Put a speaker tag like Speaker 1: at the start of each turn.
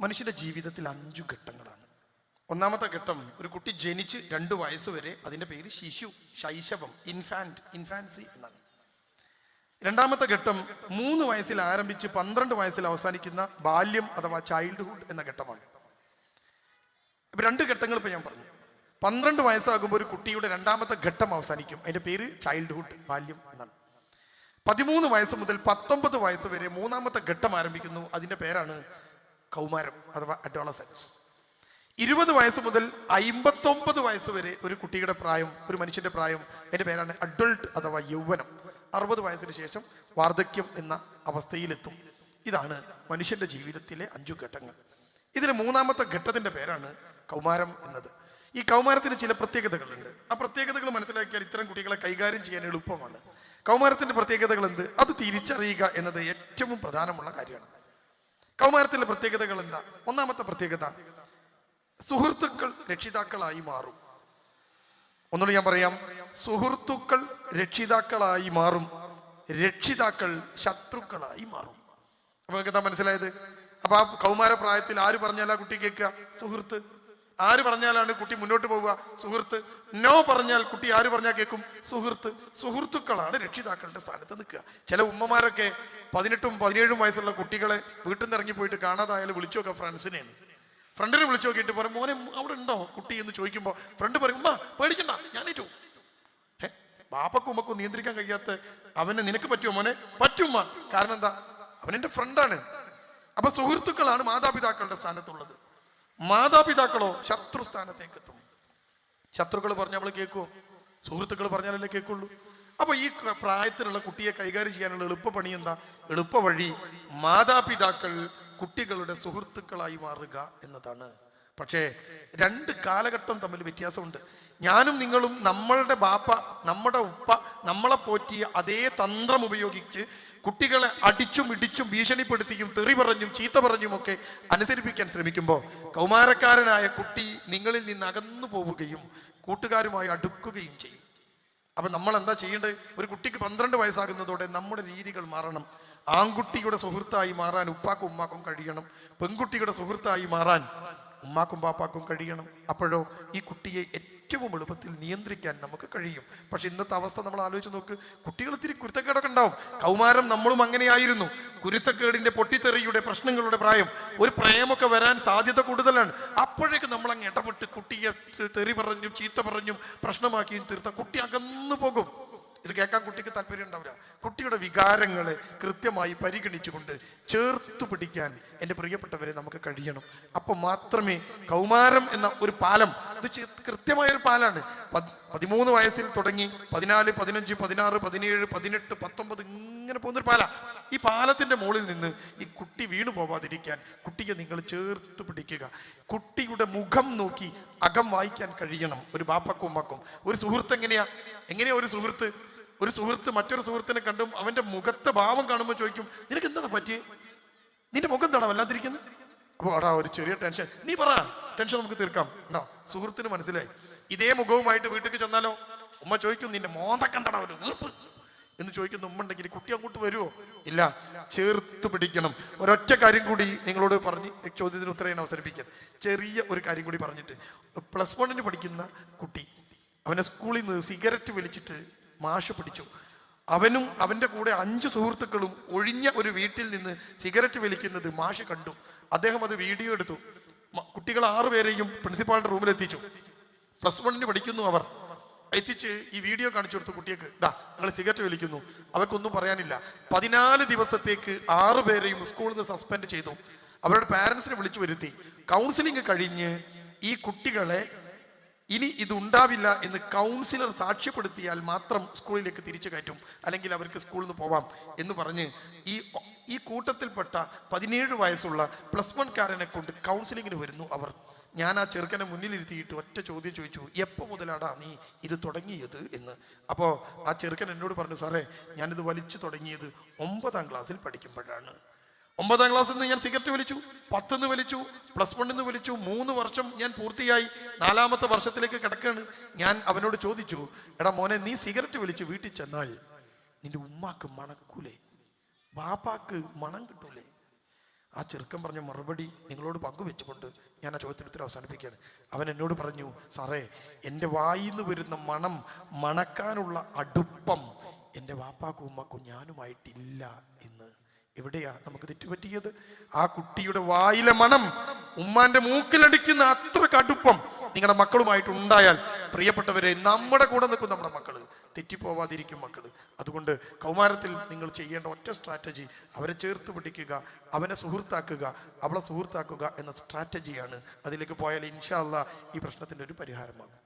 Speaker 1: മനുഷ്യന്റെ ജീവിതത്തിൽ 5 ഘട്ടങ്ങളാണ്. ഒന്നാമത്തെ ഘട്ടം, ഒരു കുട്ടി ജനിച്ച് 2 വയസ്സ് വരെ, അതിൻ്റെ പേര് ശിശു, ശൈശവം, ഇൻഫാൻസി എന്നാണ്. രണ്ടാമത്തെ ഘട്ടം 3 വയസ്സിൽ ആരംഭിച്ച് 12 വയസ്സിൽ അവസാനിക്കുന്ന ബാല്യം അഥവാ ചൈൽഡ്ഹുഡ് എന്ന ഘട്ടമാണ്. ഇപ്പൊ 2 ഘട്ടങ്ങൾ ഇപ്പൊ ഞാൻ പറഞ്ഞു. 12 വയസ്സാകുമ്പോൾ ഒരു കുട്ടിയുടെ രണ്ടാമത്തെ ഘട്ടം അവസാനിക്കും, അതിന്റെ പേര് ചൈൽഡ്ഹുഡ്, ബാല്യം എന്നാണ്. 13 വയസ്സ് മുതൽ 19 വയസ്സ് വരെ മൂന്നാമത്തെ ഘട്ടം ആരംഭിക്കുന്നു, അതിന്റെ പേരാണ് കൗമാരം അഥവാ അഡോളസൻസ്. 20 വയസ്സ് മുതൽ 59 വയസ്സ് വരെ ഒരു കുട്ടിയുടെ പ്രായം, ഒരു മനുഷ്യന്റെ പ്രായം, അതിന്റെ പേരാണ് അഡൾട്ട് അഥവാ യൗവനം. 60 വയസ്സിന് ശേഷം വാർദ്ധക്യം എന്ന അവസ്ഥയിലെത്തും. ഇതാണ് മനുഷ്യന്റെ ജീവിതത്തിലെ 5 ഘട്ടങ്ങൾ. ഇതിൽ മൂന്നാമത്തെ ഘട്ടത്തിന്റെ പേരാണ് കൗമാരം എന്നത്. ഈ കൗമാരത്തിന് ചില പ്രത്യേകതകളുണ്ട്. ആ പ്രത്യേകതകൾ മനസ്സിലാക്കിയാൽ ഇത്തരം കുട്ടികളെ കൈകാര്യം ചെയ്യാൻ എളുപ്പമാണ്. കൗമാരത്തിന്റെ പ്രത്യേകതകൾ എന്ത്, അത് തിരിച്ചറിയുക എന്നത് ഏറ്റവും പ്രധാനമുള്ള കാര്യമാണ്. കൗമാരത്തിലെ പ്രത്യേകതകൾ എന്താ? ഒന്നാമത്തെ പ്രത്യേകത, സുഹൃത്തുക്കൾ രക്ഷിതാക്കളായി മാറും. ഒന്നുകൂടി ഞാൻ പറയാം, സുഹൃത്തുക്കൾ രക്ഷിതാക്കളായി മാറും, രക്ഷിതാക്കൾ ശത്രുക്കളായി മാറും. അപ്പൊ നിങ്ങൾക്ക് എന്താ മനസ്സിലായത്? അപ്പൊ ആ കൗമാര പ്രായത്തിൽ ആര് പറഞ്ഞാലാ കുട്ടി കേൾക്കുക? സുഹൃത്ത്. ആര് പറഞ്ഞാലാണ് കുട്ടി മുന്നോട്ട് പോവുക? സുഹൃത്ത്. നോ പറഞ്ഞാൽ കുട്ടി ആര് പറഞ്ഞാൽ കേൾക്കും? സുഹൃത്ത്. സുഹൃത്തുക്കളാണ് രക്ഷിതാക്കളുടെ സ്ഥാനത്ത് നിൽക്കുക. ചില ഉമ്മമാരൊക്കെ 18ഉം 17ഉം വയസ്സുള്ള കുട്ടികളെ വീട്ടിൽ നിന്ന് ഇറങ്ങി പോയിട്ട് കാണാതായാലും വിളിച്ചു നോക്കുക ഫ്രണ്ട്സിനെയാണ്. ഫ്രണ്ടിനെ വിളിച്ചു നോക്കിയിട്ട് പറയും, മോനെ അവിടെ ഉണ്ടോ കുട്ടി എന്ന് ചോദിക്കുമ്പോൾ ഫ്രണ്ട് പറയും, ഉമ്മ പേടിക്കണ്ട, ഞാനേറ്റു. ബാപ്പക്കും ഉമ്മക്കും നിയന്ത്രിക്കാൻ കഴിയാത്ത അവനെ നിനക്ക് പറ്റുമോ മോനെ? പറ്റുമ്മ. കാരണം എന്താ? അവനെന്റെ ഫ്രണ്ടാണ്. അപ്പൊ സുഹൃത്തുക്കളാണ് മാതാപിതാക്കളുടെ സ്ഥാനത്തുള്ളത്. മാതാപിതാക്കളോ ശത്രു സ്ഥാനത്തേക്ക് എത്തും. ശത്രുക്കൾ പറഞ്ഞാൽ നമ്മൾ കേൾക്കുമോ? സുഹൃത്തുക്കൾ പറഞ്ഞാലല്ലേ കേൾക്കുള്ളൂ. അപ്പൊ ഈ പ്രായത്തിലുള്ള കുട്ടിയെ കൈകാര്യം ചെയ്യാനുള്ള എളുപ്പ പണി എന്താ? എളുപ്പ വഴി മാതാപിതാക്കൾ കുട്ടികളുടെ സുഹൃത്തുക്കളായി മാറുക എന്നതാണ്. പക്ഷേ 2 കാലഘട്ടം തമ്മിൽ വ്യത്യാസമുണ്ട്. ഞാനും നിങ്ങളും നമ്മളുടെ ബാപ്പ, നമ്മുടെ ഉപ്പ നമ്മളെ പോറ്റിയ അതേ തന്ത്രം ഉപയോഗിച്ച് കുട്ടികളെ അടിച്ചും ഇടിച്ചും ഭീഷണിപ്പെടുത്തിയും തെറി പറഞ്ഞും ചീത്ത പറഞ്ഞും ഒക്കെ അനുസരിപ്പിക്കാൻ ശ്രമിക്കുമ്പോൾ കൗമാരക്കാരനായ കുട്ടി നിങ്ങളിൽ നിന്ന് അകന്നു പോവുകയും കൂട്ടുകാരുമായി അടുക്കുകയും ചെയ്യും. അപ്പൊ നമ്മൾ എന്താ ചെയ്യേണ്ടത്? ഒരു കുട്ടിക്ക് 12 വയസ്സാകുന്നതോടെ നമ്മുടെ രീതികൾ മാറണം. ആൺകുട്ടിയുടെ സുഹൃത്തായി മാറാൻ ഉപ്പാക്കും ഉമ്മാക്കും കഴിയണം. പെൺകുട്ടിയുടെ സുഹൃത്തായി മാറാൻ ഉമ്മാക്കും പാപ്പാക്കും കഴിയണം. അപ്പോഴോ ഈ കുട്ടിയെ ഏറ്റവും എളുപ്പത്തിൽ നിയന്ത്രിക്കാൻ നമുക്ക് കഴിയും. പക്ഷെ ഇന്നത്തെ അവസ്ഥ നമ്മൾ ആലോചിച്ച് നോക്ക്. കുട്ടികൾ ഇത്തിരി കുരുത്തക്കേടൊക്കെ ഉണ്ടാവും. കൗമാരം നമ്മളും അങ്ങനെയായിരുന്നു. കുരുത്തക്കേടിന്റെ പൊട്ടിത്തെറിയുടെ പ്രശ്നങ്ങളുടെ പ്രായം, ഒരു പ്രേമൊക്കെ വരാൻ സാധ്യത കൂടുതലാണ്. അപ്പോഴേക്ക് നമ്മൾ അങ്ങ് ഇടപെട്ട് കുട്ടിയെ തെറി പറഞ്ഞും ചീത്ത പറഞ്ഞും പ്രശ്നമാക്കിയും തീർത്ത കുട്ടി അകന്നു പോകും. ഇത് കേൾക്കാൻ കുട്ടിക്ക് താല്പര്യം ഉണ്ടാവില്ല. കുട്ടിയുടെ വികാരങ്ങളെ കൃത്യമായി പരിഗണിച്ചുകൊണ്ട് ചേർത്തു പിടിക്കാൻ എൻ്റെ പ്രിയപ്പെട്ടവരെ നമുക്ക് കഴിയണം. അപ്പോൾ മാത്രമേ കൗമാരം എന്ന ഒരു പാലം, ഇത് കൃത്യമായൊരു പാലാണ്. 13 വയസ്സിൽ തുടങ്ങി 14, 15, 16, 17, 18, 19 ഇങ്ങനെ പോകുന്നൊരു പാല. ഈ പാലത്തിന്റെ മുകളിൽ നിന്ന് ഈ കുട്ടി വീണു പോവാതിരിക്കാൻ കുട്ടിയെ നിങ്ങൾ ചേർത്ത് പിടിക്കുക. കുട്ടിയുടെ മുഖം നോക്കി അകം വായിക്കാൻ കഴിയണം ഒരു ബാപ്പക്കും ഉമ്മക്കും. ഒരു സുഹൃത്ത് എങ്ങനെയാ ഒരു സുഹൃത്ത് മറ്റൊരു സുഹൃത്തിനെ കണ്ടും അവന്റെ മുഖത്തെ ഭാവം കാണുമ്പോൾ ചോദിക്കും, നിനക്ക് എന്താണ് പറ്റിയേ? നിന്റെ മുഖം എന്താണോ വല്ലാതിരിക്കുന്നത്? അപ്പോൾ അടാ ഒരു ചെറിയ ടെൻഷൻ, നീ പറ, ടെൻഷൻ നമുക്ക് തീർക്കാം. ഉണ്ടോ? സുഹൃത്തിന് മനസ്സിലായി. ഇതേ മുഖവുമായിട്ട് വീട്ടിൽ ചെന്നാലോ ഉമ്മ ചോദിക്കും, നിന്റെ മോന്തക്ക് എന്താണോ ഒരു വീർപ്പ് എന്ന് ചോദിക്കുന്ന ഉമ്മ ഉണ്ടെങ്കിൽ കുട്ടി അങ്ങോട്ട് വരുമോ? ഇല്ല. ചേർത്ത് പിടിക്കണം. ഒരൊറ്റ കാര്യം കൂടി നിങ്ങളോട് പറഞ്ഞ് ചോദ്യത്തിന് ഉത്തരം ഞാൻ അവതരിപ്പിക്കാം. ചെറിയ ഒരു കാര്യം കൂടി പറഞ്ഞിട്ട്, +1 പഠിക്കുന്ന കുട്ടി, അവനെ സ്കൂളിൽ നിന്ന് സിഗരറ്റ് വലിച്ചിട്ട് മാഷ് പിടിച്ചു. അവനും അവൻ്റെ കൂടെ 5 സുഹൃത്തുക്കളും ഒഴിഞ്ഞ ഒരു വീട്ടിൽ നിന്ന് സിഗരറ്റ് വലിക്കുന്നത് മാഷ് കണ്ടു. അദ്ദേഹം അത് വീഡിയോ എടുത്തു. കുട്ടികൾ 6 പേരെയും പ്രിൻസിപ്പാളിന്റെ റൂമിൽ എത്തിച്ചു. +1 പഠിക്കുന്നു അവർ. എത്തിച്ച് ഈ വീഡിയോ കാണിച്ചു കൊടുത്തു കുട്ടിക്ക്. നിങ്ങൾ സിഗരറ്റ് വലിക്കുന്നു. അവർക്കൊന്നും പറയാനില്ല. 14 ദിവസത്തേക്ക് 6 പേരെയും സ്കൂളിൽ നിന്ന് സസ്പെൻഡ് ചെയ്തു. അവരുടെ പാരൻസിനെ വിളിച്ചു വരുത്തി. കൗൺസിലിംഗ് കഴിഞ്ഞ് ഈ കുട്ടികളെ ഇനി ഇതുണ്ടാവില്ല എന്ന് കൗൺസിലർ സാക്ഷ്യപ്പെടുത്തിയാൽ മാത്രം സ്കൂളിലേക്ക് തിരിച്ചു കയറ്റും, അല്ലെങ്കിൽ അവർക്ക് സ്കൂളിൽ നിന്ന് പോവാം എന്ന് പറഞ്ഞ് ഈ കൂട്ടത്തിൽപ്പെട്ട 17 വയസ്സുള്ള +1കാരനെ കൊണ്ട് കൗൺസിലിങ്ങിന് വരുന്നു അവർ. ഞാൻ ആ ചെറുക്കനെ മുന്നിലിരുത്തിയിട്ട് ഒറ്റ ചോദ്യം ചോദിച്ചു, എപ്പോൾ മുതലാടാ നീ ഇത് തുടങ്ങിയത് എന്ന്. അപ്പോൾ ആ ചെറുക്കൻ എന്നോട് പറഞ്ഞു, സാറേ ഞാനിത് വലിച്ചു തുടങ്ങിയത് 9ാം ക്ലാസ്സിൽ പഠിക്കുമ്പോഴാണ്. 9ാം ക്ലാസ്സിൽ നിന്ന് ഞാൻ സിഗരറ്റ് വലിച്ചു, 10ന്ന് വലിച്ചു, +1 വലിച്ചു. 3 വർഷം ഞാൻ പൂർത്തിയായി, 4ാമത്തെ വർഷത്തിലേക്ക് കിടക്കാണ്. ഞാൻ അവനോട് ചോദിച്ചു, എടാ മോനെ, നീ സിഗരറ്റ് വലിച്ച് വീട്ടിൽ ചെന്നാൽ നിന്റെ ഉമ്മാക്ക് മണക്കൂലേ? ബാപ്പാക്ക് മണം കിട്ടൂലേ? ആ ചെറുക്കൻ പറഞ്ഞ മറുപടി നിങ്ങളോട് പങ്കുവെച്ചുകൊണ്ട് ഞാൻ ആ ചോദ്യത്തിന് ഉത്തരം അവസാനിപ്പിക്കുകയാണ്. അവൻ എന്നോട് പറഞ്ഞു, സാറേ, എൻ്റെ വായിന്ന് വരുന്ന മണം മണക്കാനുള്ള അടുപ്പം എൻ്റെ വാപ്പാക്കും ഉമ്മാക്കും ഞാനുമായിട്ടില്ല എന്ന്. എവിടെയാ നമുക്ക് തെറ്റുപറ്റിയത്? ആ കുട്ടിയുടെ വായിലെ മണം ഉമ്മാന്റെ മൂക്കിലടിക്കുന്ന അത്ര കടുപ്പം നിങ്ങളുടെ മക്കളുമായിട്ട് ഉണ്ടായാൽ, പ്രിയപ്പെട്ടവരെ, നമ്മുടെ കൂടെ നിൽക്കും നമ്മുടെ മക്കള്, തെറ്റിപ്പോവാതിരിക്കും മക്കള്. അതുകൊണ്ട് കൗമാരത്തിൽ നിങ്ങൾ ചെയ്യേണ്ട ഒറ്റ സ്ട്രാറ്റജി, അവരെ ചേർത്ത് പിടിക്കുക, അവനെ സുഹൃത്താക്കുക, അവളെ സുഹൃത്താക്കുക എന്ന സ്ട്രാറ്റജിയാണ്. അതിലേക്ക് പോയാൽ ഇൻഷാ അല്ലാഹ് ഈ പ്രശ്നത്തിൻ്റെ ഒരു പരിഹാരമാകും.